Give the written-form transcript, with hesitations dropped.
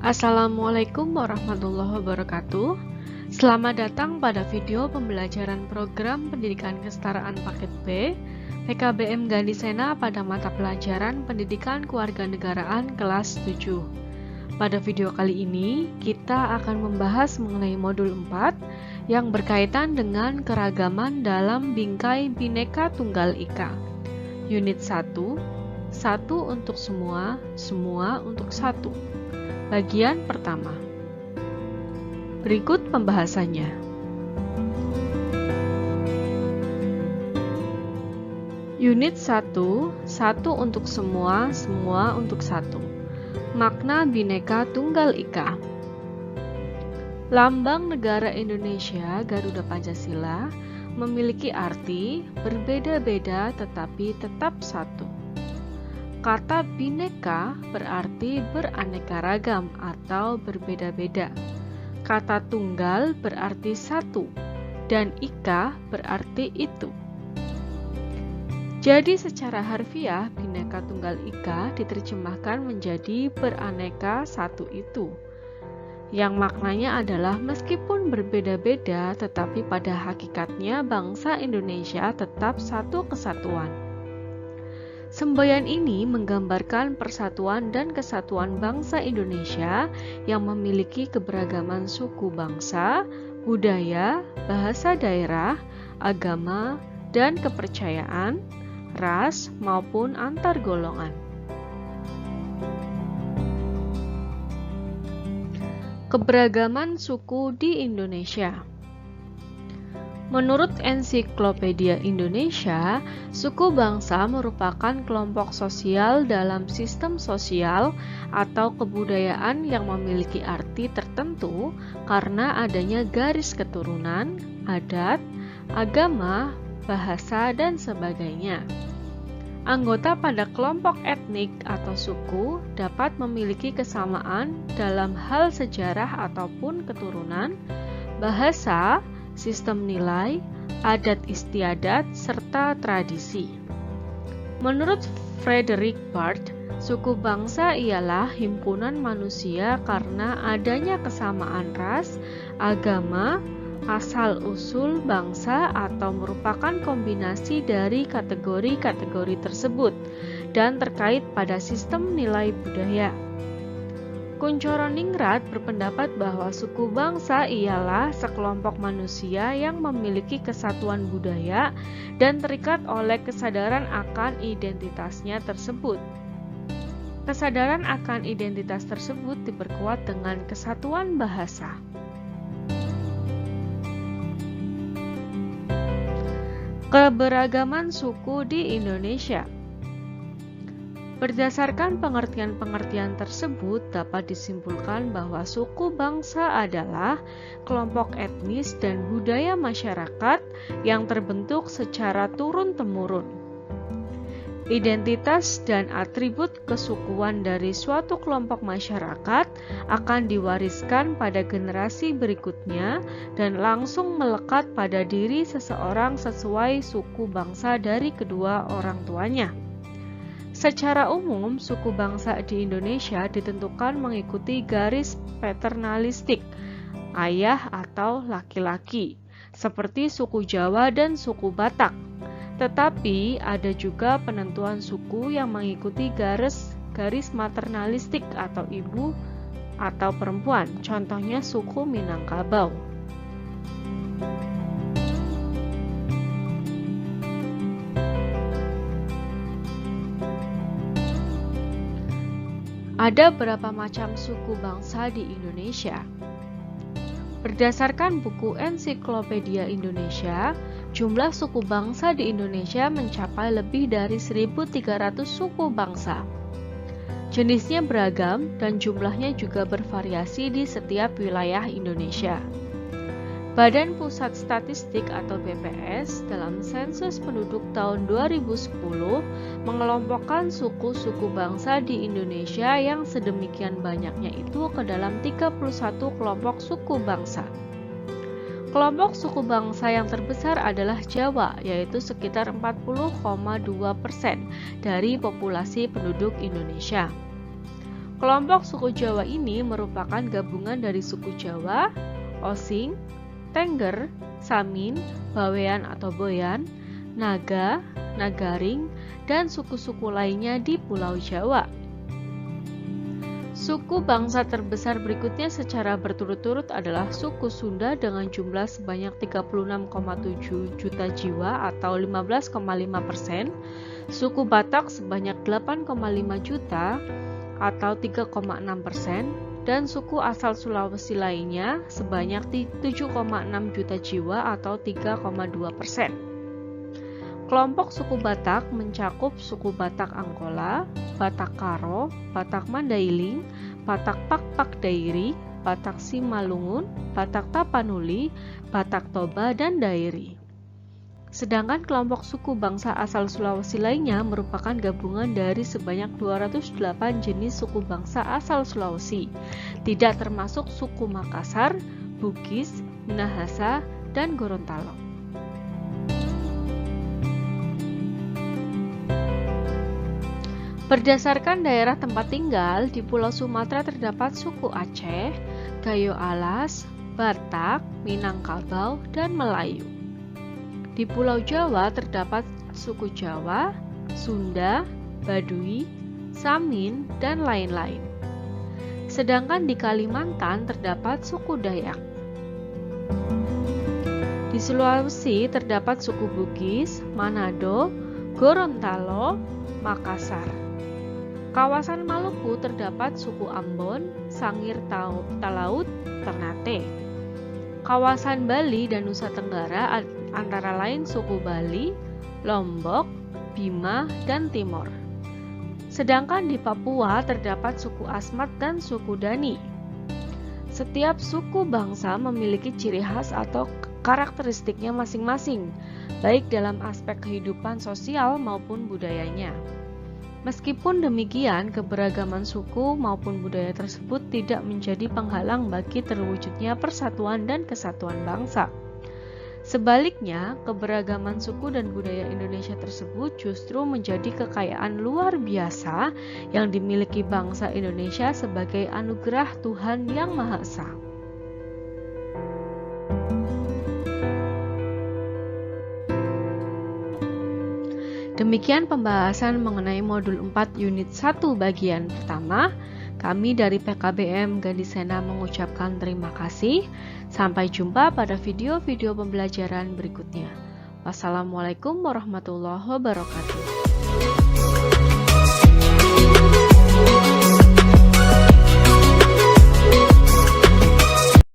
Assalamualaikum warahmatullahi wabarakatuh. Selamat datang pada video pembelajaran program Pendidikan Kesetaraan Paket B PKBM Gandhisena pada mata pelajaran Pendidikan Kewarganegaraan kelas 7. Pada video kali ini, kita akan membahas mengenai modul 4 yang berkaitan dengan keragaman dalam bingkai Bhinneka Tunggal Ika. Unit 1, satu untuk semua, semua untuk satu. Bagian pertama. Berikut pembahasannya. Unit 1, satu untuk semua, semua untuk satu. Makna Bhinneka Tunggal Ika. Lambang negara Indonesia Garuda Pancasila memiliki arti berbeda-beda tetapi tetap satu. Kata Bhinneka berarti beraneka ragam atau berbeda-beda. Kata tunggal berarti satu, dan ika berarti itu. Jadi secara harfiah, Bhinneka Tunggal Ika diterjemahkan menjadi beraneka satu itu. Yang maknanya adalah meskipun berbeda-beda, tetapi pada hakikatnya bangsa Indonesia tetap satu kesatuan. Semboyan ini menggambarkan persatuan dan kesatuan bangsa Indonesia yang memiliki keberagaman suku bangsa, budaya, bahasa daerah, agama, dan kepercayaan, ras maupun antar golongan. Keberagaman suku di Indonesia. Menurut Ensiklopedia Indonesia, suku bangsa merupakan kelompok sosial dalam sistem sosial atau kebudayaan yang memiliki arti tertentu karena adanya garis keturunan, adat, agama, bahasa, dan sebagainya. Anggota pada kelompok etnik atau suku dapat memiliki kesamaan dalam hal sejarah ataupun keturunan, bahasa, sistem nilai, adat istiadat, serta tradisi. Menurut Frederick Bart, suku bangsa ialah himpunan manusia karena adanya kesamaan ras, agama, asal-usul bangsa atau merupakan kombinasi dari kategori-kategori tersebut dan terkait pada sistem nilai budaya. Kunchoro-Ningrat berpendapat bahwa suku bangsa ialah sekelompok manusia yang memiliki kesatuan budaya dan terikat oleh kesadaran akan identitasnya tersebut. Kesadaran akan identitas tersebut diperkuat dengan kesatuan bahasa. Keberagaman suku di Indonesia. Berdasarkan pengertian-pengertian tersebut, dapat disimpulkan bahwa suku bangsa adalah kelompok etnis dan budaya masyarakat yang terbentuk secara turun-temurun. Identitas dan atribut kesukuan dari suatu kelompok masyarakat akan diwariskan pada generasi berikutnya dan langsung melekat pada diri seseorang sesuai suku bangsa dari kedua orang tuanya. Secara umum, suku bangsa di Indonesia ditentukan mengikuti garis paternalistik, ayah atau laki-laki, seperti suku Jawa dan suku Batak. Tetapi ada juga penentuan suku yang mengikuti garis maternalistik atau ibu atau perempuan, contohnya suku Minangkabau. Ada berapa macam suku bangsa di Indonesia? Berdasarkan buku Ensiklopedia Indonesia, jumlah suku bangsa di Indonesia mencapai lebih dari 1.300 suku bangsa. Jenisnya beragam dan jumlahnya juga bervariasi di setiap wilayah Indonesia. Badan Pusat Statistik atau BPS dalam sensus penduduk tahun 2010 mengelompokkan suku-suku bangsa di Indonesia yang sedemikian banyaknya itu ke dalam 31 kelompok suku bangsa. Kelompok suku bangsa yang terbesar adalah Jawa, yaitu sekitar 40,2% dari populasi penduduk Indonesia. Kelompok suku Jawa ini merupakan gabungan dari suku Jawa, Osing, Tengger, Samin, Bawean atau Boyan, Naga, Nagaring, dan suku-suku lainnya di Pulau Jawa. Suku bangsa terbesar berikutnya secara berturut-turut adalah suku Sunda dengan jumlah sebanyak 36,7 juta jiwa atau 15,5%, suku Batak sebanyak 8,5 juta atau 3,6%, dan suku asal Sulawesi lainnya sebanyak 7,6 juta jiwa atau 3,2%. Kelompok suku Batak mencakup suku Batak Angkola, Batak Karo, Batak Mandailing, Batak Pakpak Dairi, Batak Simalungun, Batak Tapanuli, Batak Toba, dan Dairi. Sedangkan kelompok suku bangsa asal Sulawesi lainnya merupakan gabungan dari sebanyak 208 jenis suku bangsa asal Sulawesi, tidak termasuk suku Makassar, Bugis, Minahasa, dan Gorontalo. Berdasarkan daerah tempat tinggal, di Pulau Sumatera terdapat suku Aceh, Gayo Alas, Batak, Minangkabau, dan Melayu. Di Pulau Jawa terdapat suku Jawa, Sunda, Baduy, Samin, dan lain-lain. Sedangkan di Kalimantan terdapat suku Dayak. Di Sulawesi terdapat suku Bugis, Manado, Gorontalo, Makassar. Kawasan Maluku terdapat suku Ambon, Sangir Talaut, Ternate. Kawasan Bali dan Nusa Tenggara antara lain suku Bali, Lombok, Bima, dan Timor. Sedangkan di Papua terdapat suku Asmat dan suku Dani. Setiap suku bangsa memiliki ciri khas atau karakteristiknya masing-masing, baik dalam aspek kehidupan sosial maupun budayanya. Meskipun demikian, keberagaman suku maupun budaya tersebut tidak menjadi penghalang bagi terwujudnya persatuan dan kesatuan bangsa. Sebaliknya, keberagaman suku dan budaya Indonesia tersebut justru menjadi kekayaan luar biasa yang dimiliki bangsa Indonesia sebagai anugerah Tuhan Yang Maha Esa. Demikian pembahasan mengenai modul 4 unit 1 bagian pertama. Kami dari PKBM Gandisena mengucapkan terima kasih. Sampai jumpa pada video-video pembelajaran berikutnya. Wassalamualaikum warahmatullahi wabarakatuh.